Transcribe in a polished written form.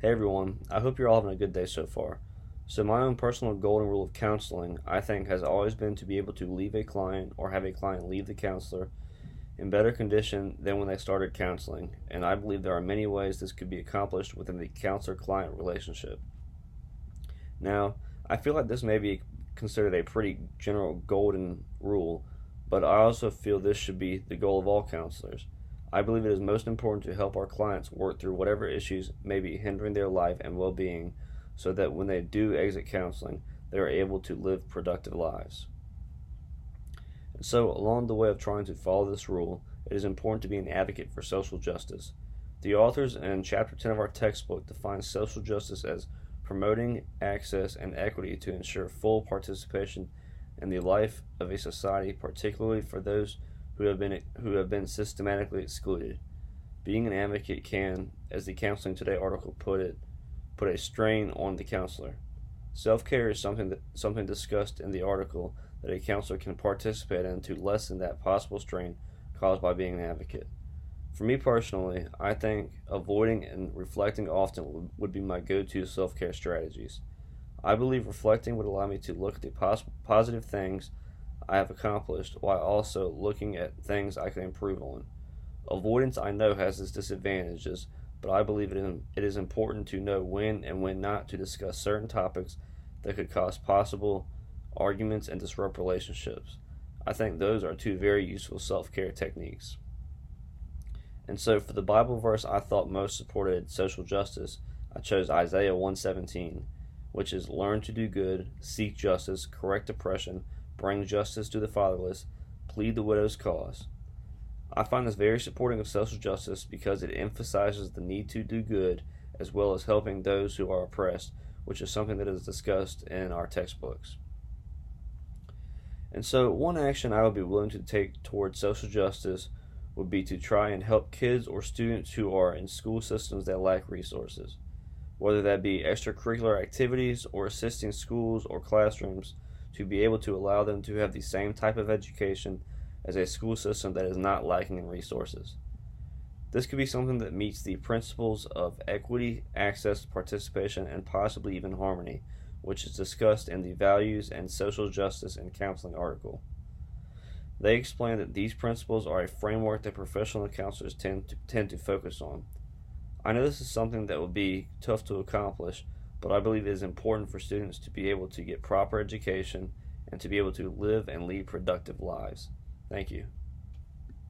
Hey everyone, I hope you're all having a good day so far. So, my own personal golden rule of counseling, I think, has always been to be able to leave a client or have a client leave the counselor in better condition than when they started counseling, and I believe there are many ways this could be accomplished within the counselor client relationship. Now, I feel like this may be considered a pretty general golden rule, but I also feel this should be the goal of all counselors. I believe it is most important to help our clients work through whatever issues may be hindering their life and well being so that when they do exit counseling, they are able to live productive lives. And so, along the way of trying to follow this rule, it is important to be an advocate for social justice. The authors in Chapter 10 of our textbook define social justice as promoting access and equity to ensure full participation in the life of a society, particularly for those who have been systematically excluded. Being an advocate can, as the Counseling Today article put it, put a strain on the counselor. Self-care is something discussed in the article that a counselor can participate in to lessen that possible strain caused by being an advocate. For me personally, I think avoiding and reflecting often would be my go-to self-care strategies. I believe reflecting would allow me to look at the positive things I have accomplished while also looking at things I can improve on. Avoidance, I know, has its disadvantages, but I believe it is important to know when and when not to discuss certain topics that could cause possible arguments and disrupt relationships. I think those are two very useful self-care techniques. And so for the Bible verse I thought most supported social justice, I chose Isaiah 1:17, which is learn to do good, seek justice, correct oppression, bring justice to the fatherless, plead the widow's cause. I find this very supporting of social justice because it emphasizes the need to do good as well as helping those who are oppressed, which is something that is discussed in our textbooks. And so, one action I would be willing to take towards social justice would be to try and help kids or students who are in school systems that lack resources, whether that be extracurricular activities or assisting schools or classrooms to be able to allow them to have the same type of education as a school system that is not lacking in resources. This could be something that meets the principles of equity, access, participation, and possibly even harmony, which is discussed in the Values and Social Justice in Counseling article. They explain that these principles are a framework that professional counselors tend to focus on. I know this is something that will be tough to accomplish, but I believe it is important for students to be able to get proper education and to be able to live and lead productive lives. Thank you.